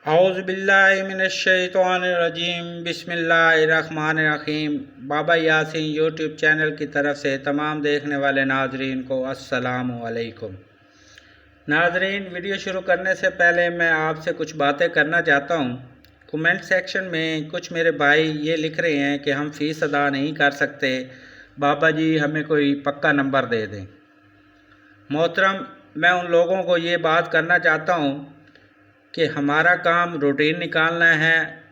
औज़ुबिल्लाहिमिनश्शैतानिर्रजीम बिस्मिल्लाहिर्रहमानिर्रहीम। बाबा Yasin YouTube channel की तरफ से तमाम देखने वाले नाजरीन को अस्सलामु अलैकुम। नाजरीन, वीडियो शुरू करने से पहले मैं आपसे कुछ बातें करना चाहता हूँ। कमेंट सेक्शन में कुछ मेरे भाई ये लिख रहे हैं कि हम फ़ीस अदा नहीं कर सकते, बाबा जी हमें कोई पक्का नंबर दे दें। मोहतरम, मैं उन लोगों को ये बात करना चाहता हूँ कि हमारा काम रूटीन निकालना है,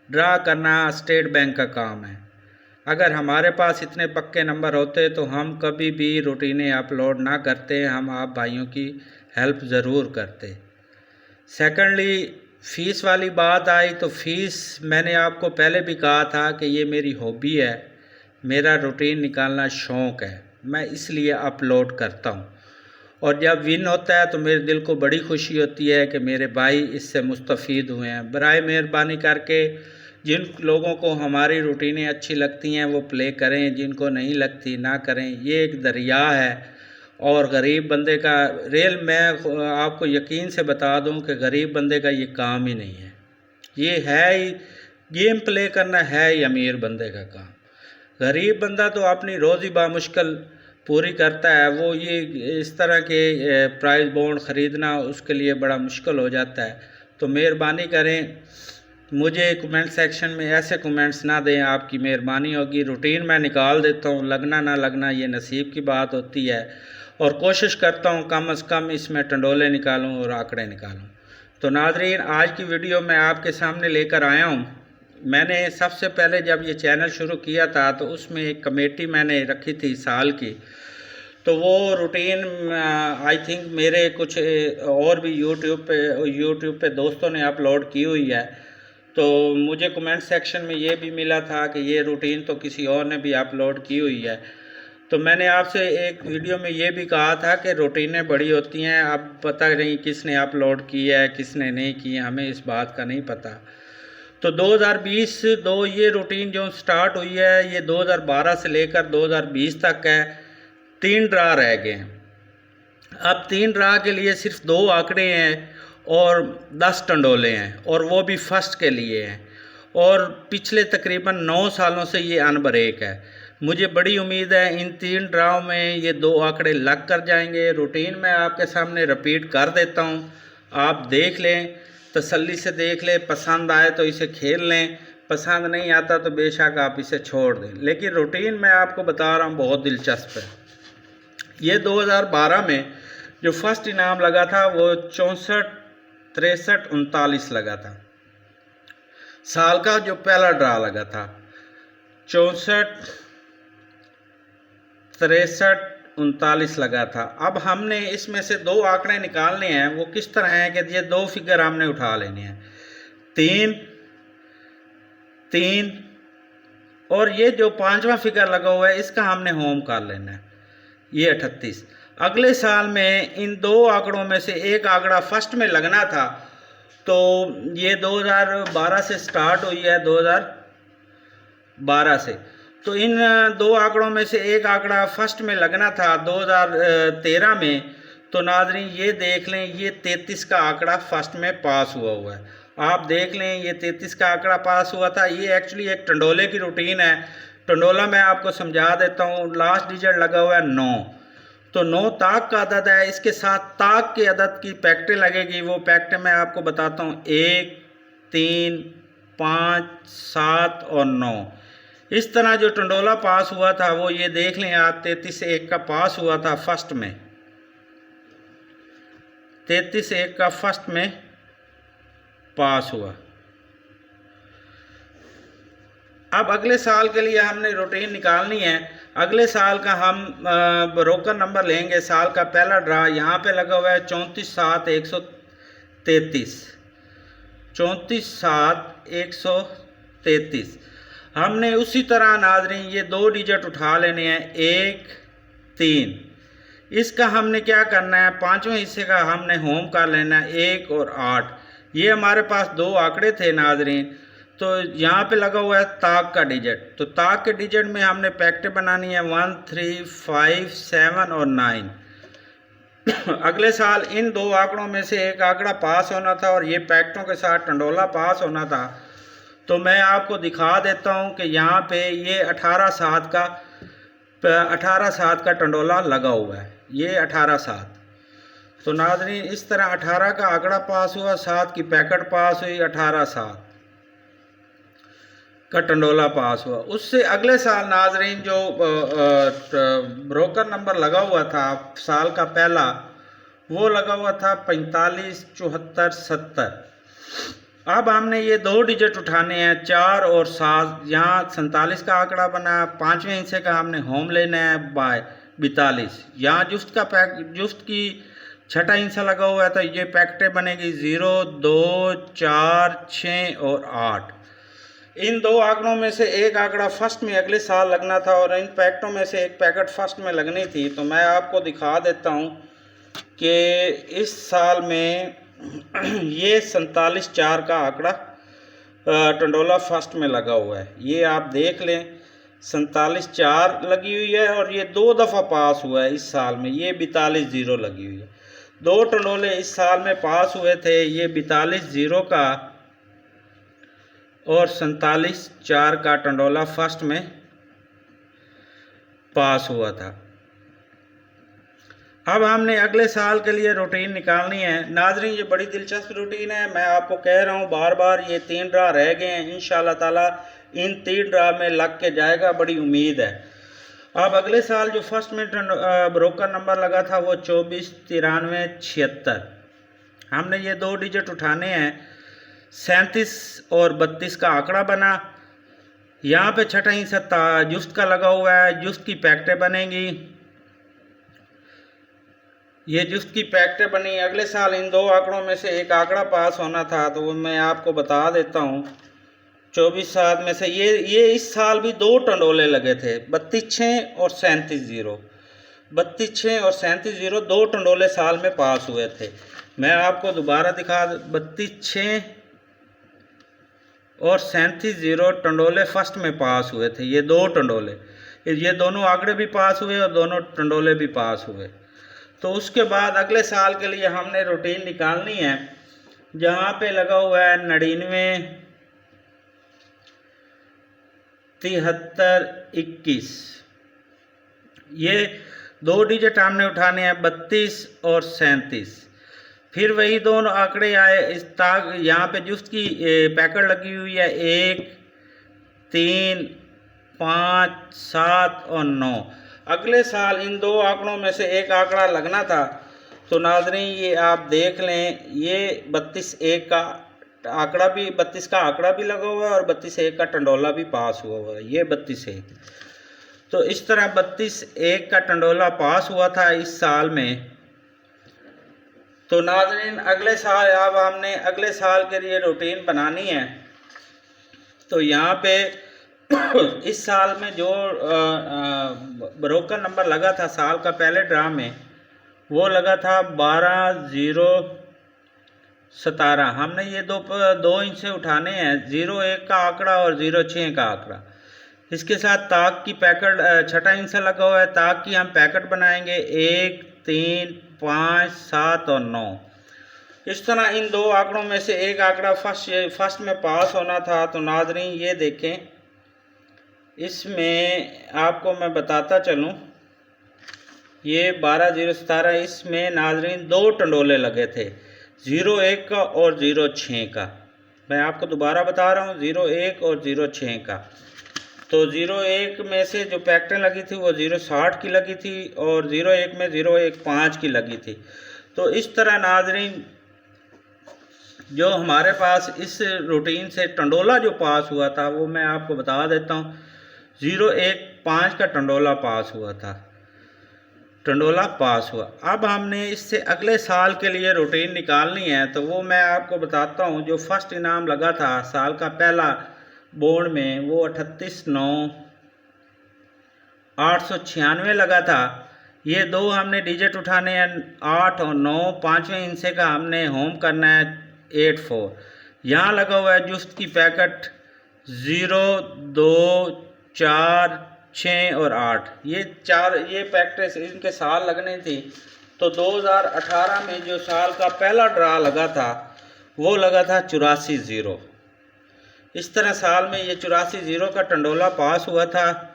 ड्रा करना स्टेट बैंक का काम है। अगर हमारे पास इतने पक्के नंबर होते तो हम कभी भी रूटीनें अपलोड ना करते, हम आप भाइयों की हेल्प ज़रूर करते। सेकंडली, फ़ीस वाली बात आई तो फ़ीस मैंने आपको पहले भी कहा था कि ये मेरी हॉबी है, मेरा रूटीन निकालना शौक़ है, मैं इसलिए अपलोड करता हूँ। और जब विन होता है तो मेरे दिल को बड़ी खुशी होती है कि मेरे भाई इससे मुस्तफ़ीद हुए हैं। बराए मेहरबानी करके जिन लोगों को हमारी रूटीनें अच्छी लगती हैं वो प्ले करें, जिनको नहीं लगती ना करें। ये एक दरिया है और गरीब बंदे का मैं आपको यकीन से बता दूं कि गरीब बंदे का ये काम ही नहीं है। ये है ही गेम प्ले करना, है ही अमीर बंदे का काम। गरीब बंदा तो अपनी रोज़ी बामुश्किल पूरी करता है, वो ये इस तरह के प्राइज़ बॉन्ड ख़रीदना उसके लिए बड़ा मुश्किल हो जाता है। तो मेहरबानी करें, मुझे कमेंट सेक्शन में ऐसे कमेंट्स ना दें, आपकी मेहरबानी होगी। रूटीन मैं निकाल देता हूँ, लगना ना लगना ये नसीब की बात होती है, और कोशिश करता हूँ कम से कम इसमें टंडोले निकालूँ और आंकड़े निकालूँ। तो नाजरीन, आज की वीडियो मैं आपके सामने लेकर आया हूँ। मैंने सबसे पहले जब ये चैनल शुरू किया था तो उसमें एक कमेटी मैंने रखी थी साल की, तो वो रूटीन आई थिंक मेरे कुछ और भी यूट्यूब पे दोस्तों ने अपलोड की हुई है। तो मुझे कमेंट सेक्शन में ये भी मिला था कि ये रूटीन तो किसी और ने भी अपलोड की हुई है। तो मैंने आपसे एक वीडियो में ये भी कहा था कि रूटीनें बड़ी होती हैं, अब पता नहीं किसने अपलोड की है किसने नहीं की है, हमें इस बात का नहीं पता। तो 2020 ये रूटीन जो स्टार्ट हुई है ये 2012 से लेकर 2020 तक है। 3 ड्रा रह गए हैं। अब 3 ड्रा के लिए सिर्फ 2 आंकड़े हैं और 10 टंडोले हैं, और वो भी फर्स्ट के लिए हैं, और पिछले तकरीबन 9 सालों से ये अनब्रेक है। मुझे बड़ी उम्मीद है इन 3 ड्राव में ये 2 आंकड़े लग कर जाएंगे। रूटीन मैं आपके सामने रिपीट कर देता हूँ, आप देख लें, तसल्ली से देख लें, पसंद आए तो इसे खेल लें, पसंद नहीं आता तो बेशक आप इसे छोड़ दें। लेकिन रूटीन मैं आपको बता रहा हूँ बहुत दिलचस्प है। ये 2012 में जो फर्स्ट इनाम लगा था वो 64, 63, 39 लगा था। साल का जो पहला ड्रा लगा था 64, 63, 39 लगा था। अब हमने इसमें से 2 आंकड़े निकालने हैं। वो किस तरह हैं कि ये 2 फिगर हमने उठा लेने हैं, 3, 3, और ये जो 5वां फिगर लगा हुआ है इसका हमने होम कर लेना है, ये 38। अगले साल में इन 2 आंकड़ों में से एक आंकड़ा फर्स्ट में लगना था, तो ये 2012 से स्टार्ट हुई है, 2012 से। तो इन 2 आंकड़ों में से एक आंकड़ा फर्स्ट में लगना था 2013 में। तो नाज़रीन ये देख लें, ये 33 का आंकड़ा फर्स्ट में पास हुआ है। आप देख लें, ये 33 का आंकड़ा पास हुआ था। ये एक्चुअली एक टंडोले की रूटीन है। टंडोला मैं आपको समझा देता हूँ। लास्ट डिजिट लगा हुआ है 9, तो 9 ताक का अदद है। इसके साथ ताक के अदद की पैक्टें लगेगी। वो पैक्टें मैं आपको बताता हूँ, 1, 3, 5, 7 और 9। इस तरह जो टंडोला पास हुआ था वो ये देख लें आप, 33-1 का पास हुआ था फर्स्ट में, 33-1 का फर्स्ट में पास हुआ। अब अगले साल के लिए हमने रूटीन निकालनी है। अगले साल का हम ब्रोकर नंबर लेंगे। साल का पहला ड्रा यहाँ पे लगा हुआ है 34/7/133, 34/7/133। हमने उसी तरह नाज़रीन ये 2 डिजिट उठा लेने हैं, 1, 3। इसका हमने क्या करना है, 5वें हिस्से का हमने होम कर लेना है, 1 और 8। ये हमारे पास 2 आंकड़े थे नाज़रीन। तो यहाँ पे लगा हुआ है ताक का डिजिट। तो ताक के डिजिट में हमने पैक्टें बनानी है 1, 3, 5, 7 और 9। अगले साल इन दो आंकड़ों में से एक आंकड़ा पास होना था और ये पैक्टों के साथ टंडोला पास होना था। तो मैं आपको दिखा देता हूँ कि यहाँ पे ये 18/7 का टंडोला लगा हुआ है, ये 18/7। तो नाज़रीन इस तरह 18 का आंकड़ा पास हुआ, 7 की पैकेट पास हुई, 18/7 का टंडोला पास हुआ। उससे अगले साल नाज़रीन जो ब्रोकर नंबर लगा हुआ था साल का पहला, वो लगा हुआ था 45, 74, 70। अब हमने ये 2 डिजिट उठाने हैं, 4 और 7। यहाँ 47 का आंकड़ा बना, 5वें हिस्से का हमने होम लेना है बाय 42। यहाँ जुस्त की छठा हिस्सा लगा हुआ है, तो ये पैकेटें बनेगी 0, 2, 4, 6 और 8। इन दो आंकड़ों में से एक आंकड़ा फर्स्ट में अगले साल लगना था और इन पैकेटों में से एक पैकेट फर्स्ट में लगनी थी। तो मैं आपको दिखा देता हूँ कि इस साल में ये 47/4 का आंकड़ा टंडोला फर्स्ट में लगा हुआ है। ये आप देख लें, 47/4 लगी हुई है और ये 2 दफ़ा पास हुआ है इस साल में। ये 42/0 लगी हुई है। 2 टंडोले इस साल में पास हुए थे, ये 42/0 का और 47/4 का टंडोला फर्स्ट में पास हुआ था। अब हमने अगले साल के लिए रूटीन निकालनी है। नाज़रीन ये बड़ी दिलचस्प रूटीन है, मैं आपको कह रहा हूँ बार बार। ये 3 ड्रा रह गए हैं, इंशाल्लाह ताला इन 3 ड्रा में लग के जाएगा, बड़ी उम्मीद है। अब अगले साल जो फर्स्ट में ब्रोकर नंबर लगा था वो 24, 93, 76। हमने ये 2 डिजिट उठाने हैं, 37 और 32 का आंकड़ा बना। यहाँ पे छठा हिस्सा जुस्त का लगा हुआ है, जुस्त की पैकेटें बनेंगी। ये जुस्त की पैकेटें बनी। अगले साल इन 2 आंकड़ों में से एक आंकड़ा पास होना था, तो वो मैं आपको बता देता हूँ। 24/7 में से ये इस साल भी 2 टंडोले लगे थे, 32/6 और 37/0। 32/6 और 37/0 2 टंडोले साल में पास हुए थे। मैं आपको दोबारा दिखा, 32/6 और 37/0 टंडोले फर्स्ट में पास हुए थे। ये 2 टंडोले, ये दोनों आंकड़े भी पास हुए और दोनों टंडोले भी पास हुए। तो उसके बाद अगले साल के लिए हमने रूटीन निकालनी है, जहाँ पे लगा हुआ है 99, 73, 21। ये 2 डिजिट हमने उठाने हैं, 32 और 37। फिर वही दोनों आंकड़े आए इस ताक। यहाँ पे जुस्त की पैकेट लगी हुई है 1, 3, 5, 7 और 9। अगले साल इन 2 आंकड़ों में से एक आंकड़ा लगना था। तो नाज़रीन ये आप देख लें, ये 32/1 का आंकड़ा भी, 32 का आंकड़ा भी लगा हुआ है और 32/1 का टंडोला भी पास हुआ है। ये 32/1। तो इस तरह 32/1 का टंडोला पास हुआ था इस साल में। तो नाज़रीन अगले साल, अब हमने अगले साल के लिए रूटीन बनानी है। तो यहाँ पे इस साल में जो ब्रोकर नंबर लगा था साल का पहले ड्रा में, वो लगा था 12/0/17। हमने ये दो इंच उठाने हैं, 0-1 का आंकड़ा और 0-6 का आंकड़ा। इसके साथ ताक की पैकेट छठा हिस्सा लगा हुआ है, ताक की हम पैकेट बनाएंगे 1, 3, 5, 7 और 9। इस तरह इन 2 आंकड़ों में से एक आंकड़ा फर्स्ट में पास होना था। तो नाज़रीन ये देखें, इसमें आपको मैं बताता चलूँ, ये 12/0/17, इसमें नाज़रीन 2 टंडोले लगे थे, 0-1 का और 0-6 का। मैं आपको दोबारा बता रहा हूँ, 0-1 और 0-6 का। तो 0-1 में से जो पैकेटें लगी थी वो 0.60 की लगी थी और 0-1 में 0.15 की लगी थी। तो इस तरह नाज़रीन जो हमारे पास इस रूटीन से टंडोला जो पास हुआ था वो मैं आपको बता देता हूँ। 0.15 का टंडोला पास हुआ था, टंडोला पास हुआ। अब हमने इससे अगले साल के लिए रूटीन निकालनी है, तो वो मैं आपको बताता हूँ। जो फर्स्ट इनाम लगा था साल का पहला बोर्ड में, वो 38,9,896 लगा था। ये 2 हमने डिजिट उठाने हैं, 8 और 9। 5वें हिस्से का हमने होम करना है 84। यहाँ लगा हुआ है जुस्त की पैकेट 0, 2, 4, 6 और 8। ये पैकेट इनके साल लगने थी। तो 2018 में जो साल का पहला ड्रा लगा था वो लगा था 84-0। इस तरह साल में ये 84-0 का टंडोला पास हुआ था,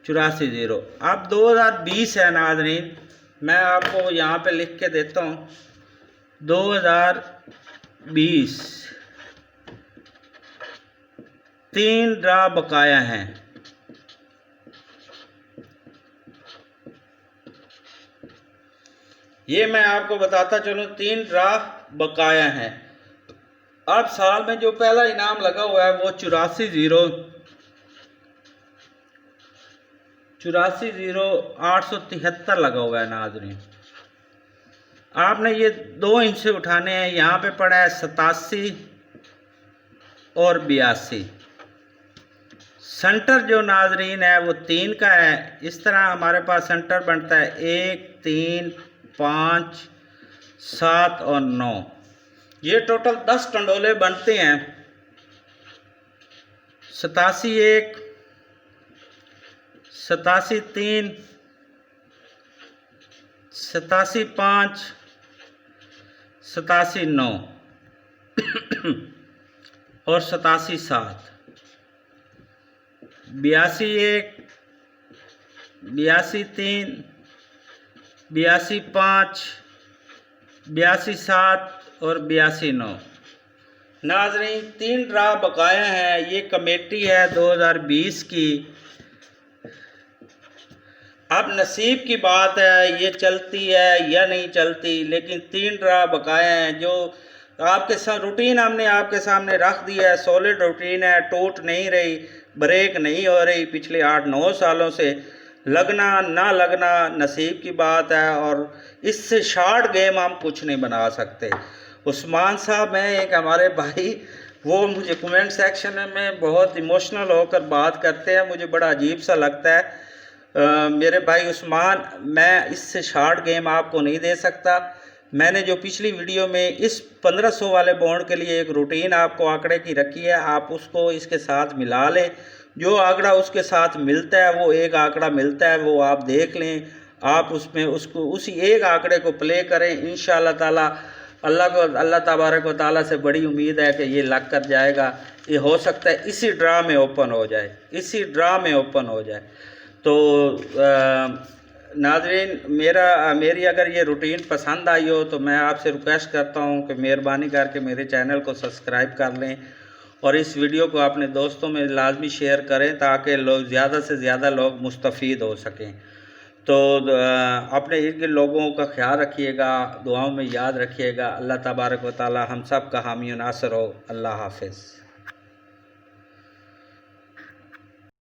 84-0। अब 2020 है नाज़रीन, मैं आपको यहाँ पे लिख के देता हूँ 2020 3 ड्रा बकाया हैं। ये मैं आपको बताता चलूँ 3 ड्रा बकाया हैं। अब साल में जो पहला इनाम लगा हुआ है वो 84-0 लगा हुआ है नाज़रीन। आपने ये 2 हिस्से उठाने हैं। यहाँ पे पड़ा है 87 और 82। सेंटर जो नाज़रीन है वो 3 का है। इस तरह हमारे पास सेंटर बनता है 1, 3, 5, 7 और 9। ये टोटल 10 टंडोले बनते हैं। 87-1, 87-3, 87-5, 87-9 और 87-7। 82-1, 82-3, 82-5, 82-7 और 82-9। नाज़रीन 3 ड्रा बकाया हैं। ये कमेटी है 2020 की। अब नसीब की बात है, ये चलती है या नहीं चलती, लेकिन 3 ड्रा बकाया हैं। जो आपके साथ रूटीन हमने आपके सामने रख दिया है, सॉलिड रूटीन है, टूट नहीं रही, ब्रेक नहीं हो रही। पिछले 8-9 सालों से लगना ना लगना नसीब की बात है, और इससे शॉर्ट गेम हम कुछ नहीं बना सकते। उस्मान साहब हैं एक हमारे भाई, वो मुझे कमेंट सेक्शन में बहुत इमोशनल होकर बात करते हैं, मुझे बड़ा अजीब सा लगता है। मेरे भाई उस्मान, मैं इससे शॉर्ट गेम आपको नहीं दे सकता। मैंने जो पिछली वीडियो में इस 1500 वाले बॉन्ड के लिए एक रूटीन आपको आंकड़े की रखी है, आप उसको इसके साथ मिला लें। जो आंकड़ा उसके साथ मिलता है, वो एक आंकड़ा मिलता है, वो आप देख लें। आप उसमें उसको उसी एक आंकड़े को प्ले करें। इंशाअल्लाह ताला अल्लाह तबारक व तआला से बड़ी उम्मीद है कि ये लग कर जाएगा। ये हो सकता है इसी ड्रा में ओपन हो जाए, इसी ड्रा में ओपन हो जाए। तो नाज़रीन, मेरी अगर ये रूटीन पसंद आई हो तो मैं आपसे रिक्वेस्ट करता हूँ कि मेहरबानी करके मेरे चैनल को सब्सक्राइब कर लें और इस वीडियो को अपने दोस्तों में लाजमी शेयर करें ताकि लोग ज़्यादा से ज़्यादा लोग मुस्तफ़ीद हो सकें। तो अपने इर्द लोगों का ख्याल रखिएगा, दुआओं में याद रखिएगा। अल्लाह तबारक व तआला हम सब का हामी नासर हो। अल्लाह हाफ़िज़।